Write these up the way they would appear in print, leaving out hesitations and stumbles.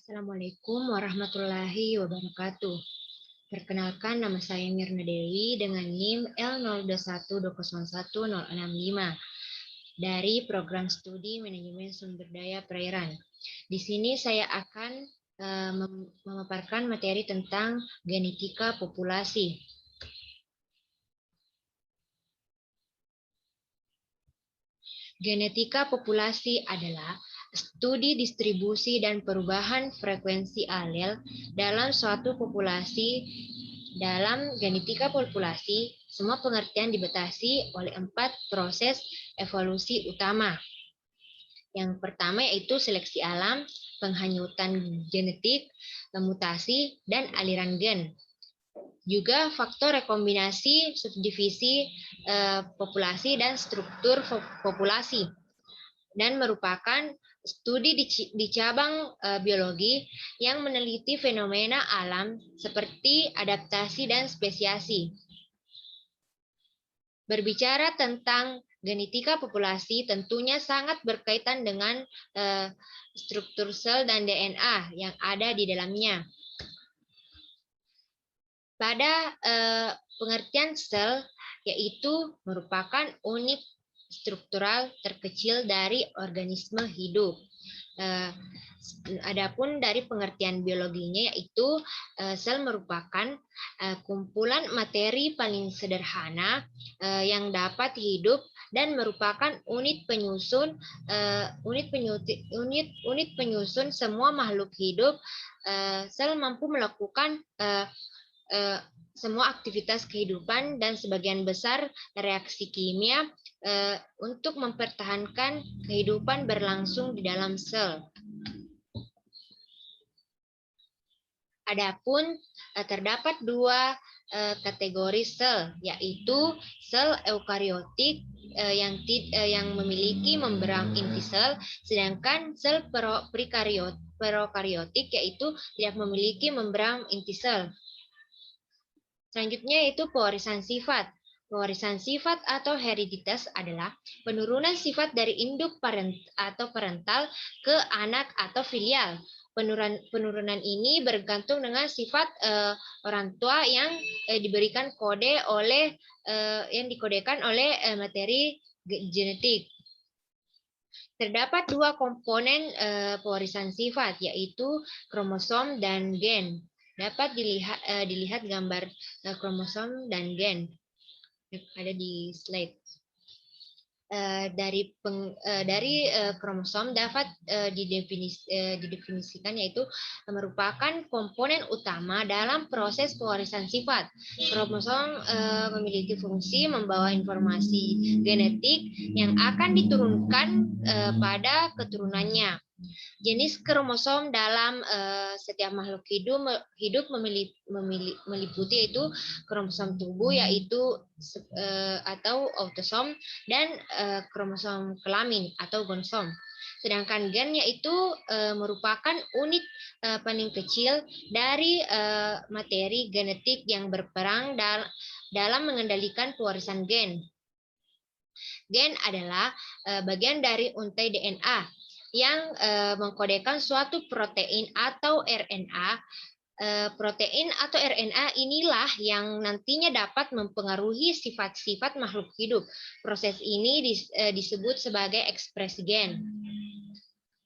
Assalamualaikum warahmatullahi wabarakatuh. Perkenalkan, nama saya Mirna Dewi dengan NIM L0212011065 dari Program Studi Manajemen Sumber Daya Perairan. Di sini saya akan memaparkan materi tentang genetika populasi. Genetika populasi adalah studi distribusi dan perubahan frekuensi alel dalam suatu populasi. Dalam genetika populasi, semua pengertian dibatasi oleh 4 proses evolusi utama. Yang pertama yaitu seleksi alam, penghanyutan genetik, mutasi, dan aliran gen. Juga faktor rekombinasi, subdivisi populasi, dan struktur populasi. Dan merupakan studi di cabang biologi yang meneliti fenomena alam seperti adaptasi dan spesiasi. Berbicara tentang genetika populasi tentunya sangat berkaitan dengan struktur sel dan DNA yang ada di dalamnya. Pada pengertian sel, yaitu merupakan unit struktural terkecil dari organisme hidup. Adapun dari pengertian biologinya, yaitu sel merupakan kumpulan materi paling sederhana yang dapat hidup dan merupakan unit penyusun semua makhluk hidup. Sel mampu melakukan semua aktivitas kehidupan dan sebagian besar reaksi kimia untuk mempertahankan kehidupan berlangsung di dalam sel. Adapun terdapat 2 kategori sel, yaitu sel eukariotik yang memiliki membran inti sel, sedangkan sel prokariotik yaitu tidak memiliki membran inti sel. Selanjutnya yaitu pewarisan sifat. Pewarisan sifat atau hereditas adalah penurunan sifat dari induk atau parental ke anak atau filial. Penurunan ini bergantung dengan sifat orang tua yang diberikan kode yang dikodekan oleh materi genetik. Terdapat 2 komponen pewarisan sifat, yaitu kromosom dan gen. Dapat dilihat gambar kromosom dan gen yang ada di slide. Dari kromosom dapat didefinisikan yaitu merupakan komponen utama dalam proses pewarisan sifat. Kromosom memiliki fungsi membawa informasi genetik yang akan diturunkan pada keturunannya. Jenis kromosom dalam setiap makhluk hidup meliputi yaitu kromosom tubuh yaitu atau autosom dan kromosom kelamin atau gonosom. Sedangkan gen yaitu merupakan unit paling kecil dari materi genetik yang berperan dalam mengendalikan pewarisan gen. Gen adalah bagian dari untai DNA yang mengkodekan suatu protein atau RNA. Protein atau RNA inilah yang nantinya dapat mempengaruhi sifat-sifat makhluk hidup. Proses ini disebut sebagai ekspresi gen.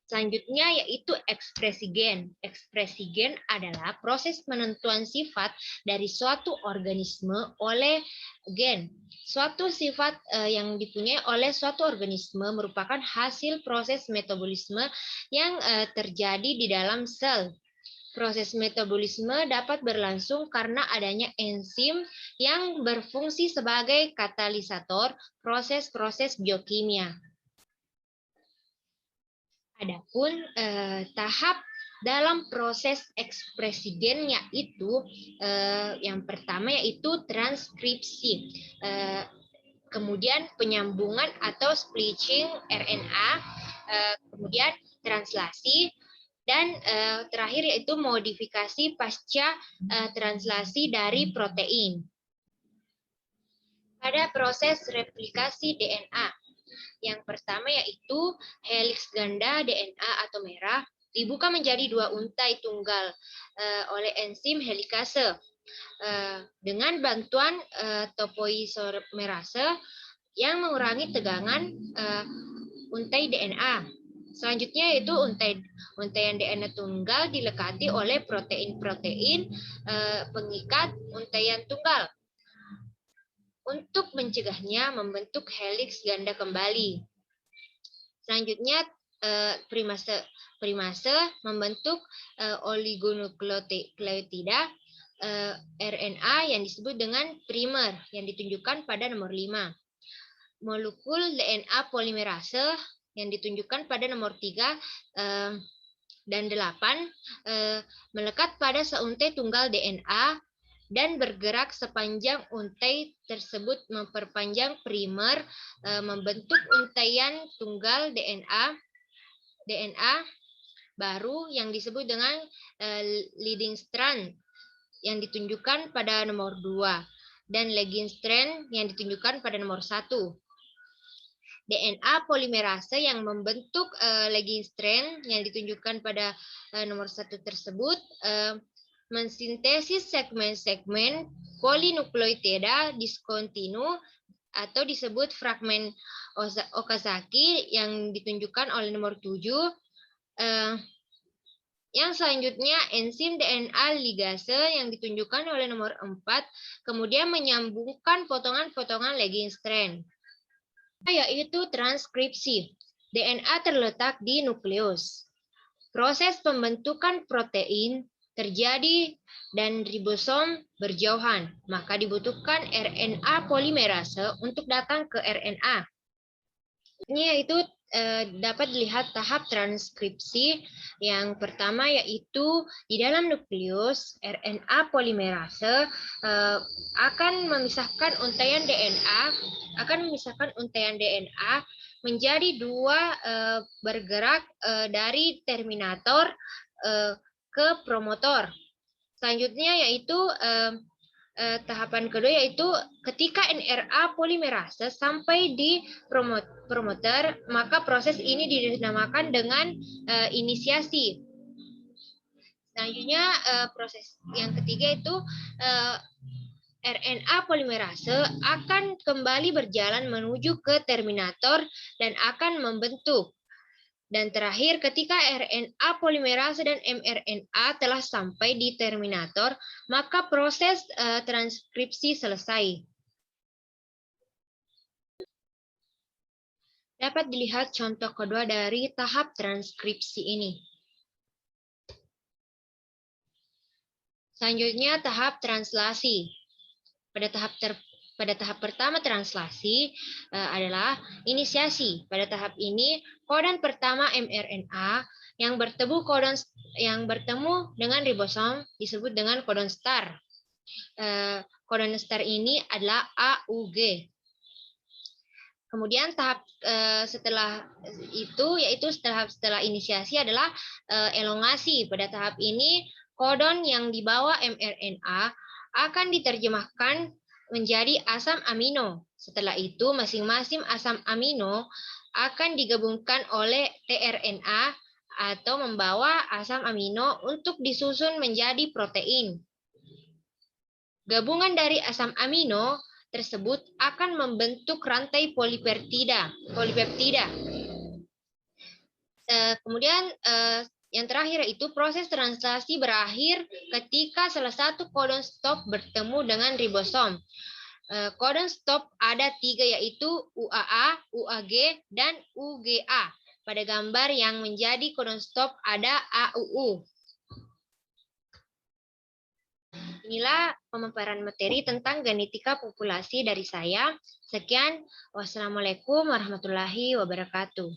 Selanjutnya yaitu ekspresi gen. Ekspresi gen adalah proses penentuan sifat dari suatu organisme oleh gen. Suatu sifat yang dipunyai oleh suatu organisme merupakan hasil proses metabolisme yang terjadi di dalam sel. Proses metabolisme dapat berlangsung karena adanya enzim yang berfungsi sebagai katalisator proses-proses biokimia. Adapun tahap dalam proses ekspresi gen yaitu yang pertama yaitu transkripsi, kemudian penyambungan atau splitting RNA, kemudian translasi, dan terakhir yaitu modifikasi pasca translasi dari protein. Pada proses replikasi DNA, yang pertama yaitu heliks ganda DNA atau merah, dibuka menjadi dua untai tunggal oleh enzim helikase dengan bantuan topoisomerase yang mengurangi tegangan untai DNA. Selanjutnya yaitu untaian DNA tunggal dilekati oleh protein-protein pengikat untaian tunggal untuk mencegahnya membentuk heliks ganda kembali. Selanjutnya primase membentuk oligonukleotida RNA yang disebut dengan primer yang ditunjukkan pada nomor 5. Molekul DNA polimerase yang ditunjukkan pada nomor 3 dan 8 melekat pada seuntai tunggal DNA dan bergerak sepanjang untai tersebut memperpanjang primer membentuk untaian tunggal DNA baru yang disebut dengan leading strand yang ditunjukkan pada nomor 2 dan lagging strand yang ditunjukkan pada nomor 1. DNA polimerase yang membentuk lagging strand yang ditunjukkan pada nomor 1 tersebut mensintesis segmen-segmen polinukleotida diskontinu atau disebut fragmen Okazaki yang ditunjukkan oleh nomor 7. Yang selanjutnya enzim DNA ligase yang ditunjukkan oleh nomor 4 kemudian menyambungkan potongan-potongan lagging strand, yaitu transkripsi. DNA terletak di nukleus. Proses pembentukan protein terjadi dan ribosom berjauhan, maka dibutuhkan RNA polimerase untuk datang ke RNA. Ini yaitu dapat dilihat tahap transkripsi. Yang pertama yaitu di dalam nukleus RNA polimerase akan memisahkan untaian DNA menjadi dua bergerak dari terminator ke promotor. Selanjutnya yaitu tahapan kedua yaitu ketika NRA polimerase sampai di promoter, maka proses ini dinamakan dengan inisiasi. Selanjutnya proses yang ketiga itu RNA polimerase akan kembali berjalan menuju ke terminator dan akan membentuk. Dan terakhir, ketika RNA polimerase dan mRNA telah sampai di terminator, maka proses transkripsi selesai. Dapat dilihat contoh kedua dari tahap transkripsi ini. Selanjutnya, tahap translasi. Pada tahap pertama translasi adalah inisiasi. Pada tahap ini, kodan pertama mRNA yang bertemu dengan ribosom disebut dengan kodon star. Kodon star ini adalah AUG. Kemudian tahap setelah itu yaitu setelah inisiasi adalah elongasi. Pada tahap ini, kodon yang dibawa mRNA akan diterjemahkan menjadi asam amino. Setelah itu, masing-masing asam amino akan digabungkan oleh tRNA atau membawa asam amino untuk disusun menjadi protein. Gabungan dari asam amino tersebut akan membentuk rantai polipeptida. Kemudian yang terakhir itu proses translasi berakhir ketika salah satu kodon stop bertemu dengan ribosom. Kodon stop ada 3 yaitu UAA, UAG, dan UGA. Pada gambar yang menjadi kodon stop ada AUU. Inilah pemaparan materi tentang genetika populasi dari saya. Sekian, wassalamualaikum warahmatullahi wabarakatuh.